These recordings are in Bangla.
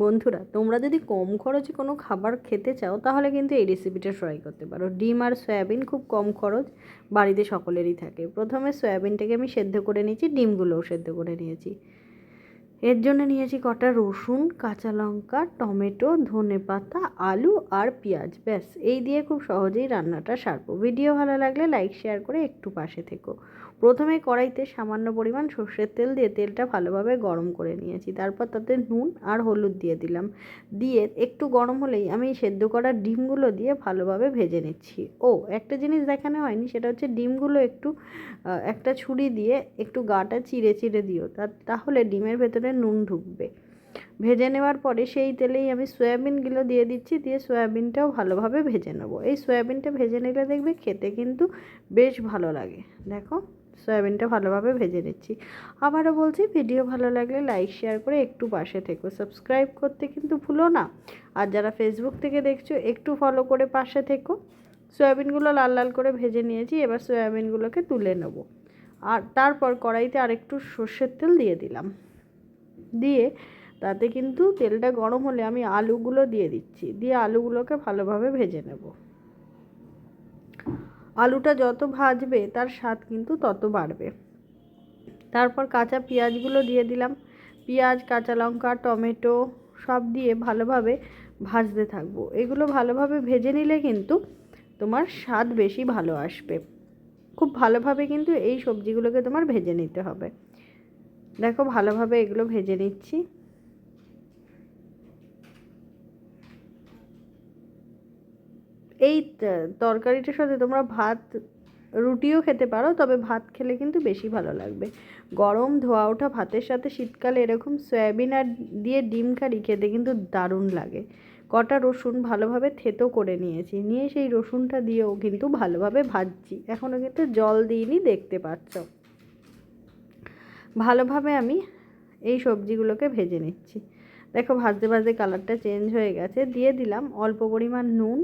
বন্ধুরা, তোমরা যদি কম খরচে কোনো খাবার খেতে চাও তাহলে কিন্তু এই রেসিপিটা ট্রাই করতে পারো। ডিম আর সয়াবিন খুব কম খরচ, বাড়িতে সকলেরই থাকে। প্রথমে সয়াবিনটাকে আমি সেদ্ধ করে নিয়েছি, ডিমগুলোও সেদ্ধ করে নিয়েছি। এর জন্য নিয়েছি কটা রসুন, কাঁচা লঙ্কা, টমেটো, ধনেপাতা, আলু আর পেঁয়াজ। ব্যাস, এই দিয়ে খুব সহজেই রান্নাটা সারবো। ভিডিও ভালো লাগলে লাইক শেয়ার করে একটু পাশে থেকো। প্রথমে কড়াইতে সামান্য পরিমাণ সর্ষের তেল দিয়ে তেলটা ভালোভাবে গরম করে নিয়েছি। তারপর তাতে নুন আর হলুদ দিয়ে দিলাম। দিয়ে একটু গরম হলেই আমি সেদ্ধ করা ডিমগুলো দিয়ে ভালোভাবে ভেজে নিচ্ছি। একটা জিনিস দেখানো হয়নি, সেটা হচ্ছে ডিমগুলো একটু একটা ছুরি দিয়ে একটু গাটা চিড়ে চিড়ে দিও, তাহলে ডিমের ভেতরে নুন ঢুকবে। ভেজে নেওয়ার পরে সেই তেলেই আমি সয়াবিনগুলো দিয়ে দিচ্ছি, দিয়ে সয়াবিনটাও ভালোভাবে ভেজে নেব। এই সয়াবিনটা ভেজে নিলে দেখবে খেতে কিন্তু বেশ ভালো লাগে। দেখো, সয়াবিনটা ভালোভাবে ভেজে নিচ্ছি। আবারও বলছি, ভিডিও ভালো লাগলে লাইক শেয়ার করে একটু পাশে থেকো। সাবস্ক্রাইব করতে কিন্তু ভুলো না। আর যারা ফেসবুক থেকে দেখছো একটু ফলো করে পাশে থেকো। সয়াবিনগুলো লাল লাল করে ভেজে নিয়েছি, এবার সয়াবিনগুলোকে তুলে নেব। আর তারপর কড়াইতে আরেকটু সর্ষের তেল দিয়ে দিলাম। দিয়ে তাতে কিন্তু তেলটা গরম হলে আমি আলুগুলো দিয়ে দিচ্ছি, দিয়ে আলুগুলোকে ভালোভাবে ভেজে নেব। আলুটা যত ভাজবে তার স্বাদ কিন্তু তত বাড়বে। তারপর কাঁচা পেঁয়াজগুলো দিয়ে দিলাম। পেঁয়াজ, কাঁচা লঙ্কা, টমেটো সব দিয়ে ভালোভাবে ভাজতে থাকবো। এগুলো ভালোভাবে ভেজে নিলে কিন্তু তোমার স্বাদ বেশি ভালো আসবে। খুব ভালোভাবে কিন্তু এই সবজিগুলোকে তোমার ভেজে নিতে হবে। দেখো, ভালোভাবে এগুলো ভেজে নিচ্ছি। এই তরকারিটার সাথে তোমরা ভাত, রুটিও খেতে পারো, তবে ভাত খেলে কিন্তু বেশি ভালো লাগবে। গরম ধোয়া ওঠা ভাতের সাথে শীতকালে এরকম সয়াবিন আর দিয়ে ডিম কারি খেতে কিন্তু দারুণ লাগে। কটা রসুন ভালোভাবে থেতো করে নিয়েছি, নিয়ে সেই রসুনটা দিয়েও কিন্তু ভালোভাবে ভাজছি। এখনও কিন্তু জল দিইনি, দেখতে পাচ্ছ। ভালোভাবে আমি এই সবজিগুলোকে ভেজে নিচ্ছি। দেখো, ভাজতে ভাজতে কালারটা চেঞ্জ হয়ে গেছে। দিয়ে দিলাম অল্প পরিমাণ নুন,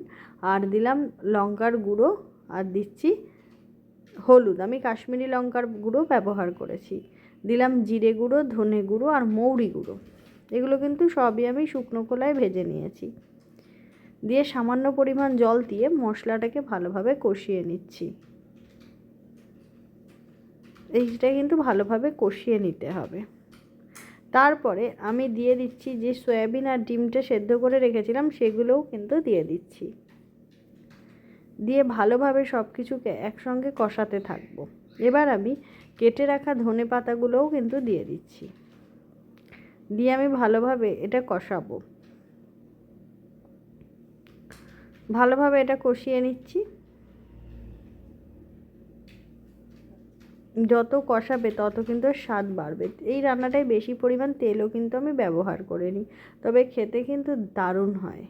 আর দিলাম লঙ্কার গুঁড়ো, আর দিচ্ছি হলুদ। আমি কাশ্মীরি লঙ্কার গুঁড়ো ব্যবহার করেছি। দিলাম জিরে গুঁড়ো, ধনে গুঁড়ো আর মৌরি গুঁড়ো। এগুলো কিন্তু সবই আমি শুকনো খোলায় ভেজে নিয়েছি। দিয়ে সামান্য পরিমাণ জল দিয়ে মশলাটাকে ভালোভাবে কষিয়ে নিচ্ছি। এইটা কিন্তু ভালোভাবে কষিয়ে নিতে হবে। তারপরে আমি দিয়ে দিচ্ছি যে সয়াবিন আর ডিমটা সেদ্ধ করে রেখেছিলাম, সেগুলোও কিন্তু দিয়ে দিচ্ছি। দিয়ে ভালোভাবে সব কিছুকে একসঙ্গে কষাতে থাকবো। এবার আমি কেটে রাখা ধনে পাতাগুলোও কিন্তু দিয়ে দিচ্ছি। দিয়ে আমি ভালোভাবে এটা কষাবো। ভালোভাবে এটা কষিয়ে নিচ্ছি। যত কষাবে তত কিন্তু স্বাদ বাড়বে। এই রান্নাটায় বেশি পরিমাণ তেলও কিন্তু আমি ব্যবহার করিনি, তবে খেতে কিন্তু দারুণ হয়।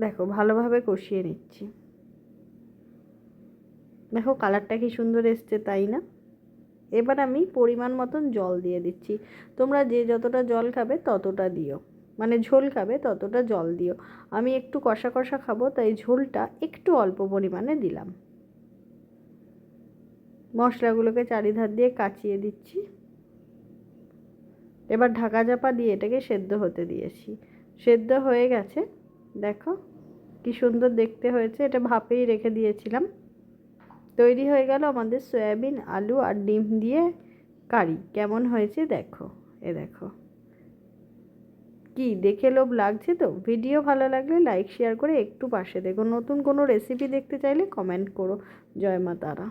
দেখো, ভালোভাবে কষিয়ে নিচ্ছি। দেখো, কালারটা কি সুন্দর এসছে, তাই না? এবার আমি পরিমাণ মতন জল দিয়ে দিচ্ছি। তোমরা যে যতটা জল খাবে ততটা দিও, মানে ঝোল খাবে ততটা জল দিও। আমি একটু কষা কষা খাবো, তাই ঝোলটা একটু অল্প পরিমাণে দিলাম। মশলাগুলোকে চারিধার দিয়ে কাচিয়ে দিচ্ছি। এবার ঢাকা চাপা দিয়ে এটাকে সেদ্ধ হতে দিয়েছি। সেদ্ধ হয়ে গেছে। দেখো কি সুন্দর দেখতে হয়েছে। এটা ভাপেই রেখে দিয়েছিলাম। তৈরি হয়ে গেল আমাদের সয়াবিন, আলু আর ডিম দিয়ে কারি। কেমন হয়েছে দেখো। দেখো, কি দেখে লোভ লাগছে তো? ভিডিও ভালো লাগলে লাইক শেয়ার করে একটু পাশে দেখো। নতুন কোনো রেসিপি দেখতে চাইলে কমেন্ট করো। জয় মা তারা।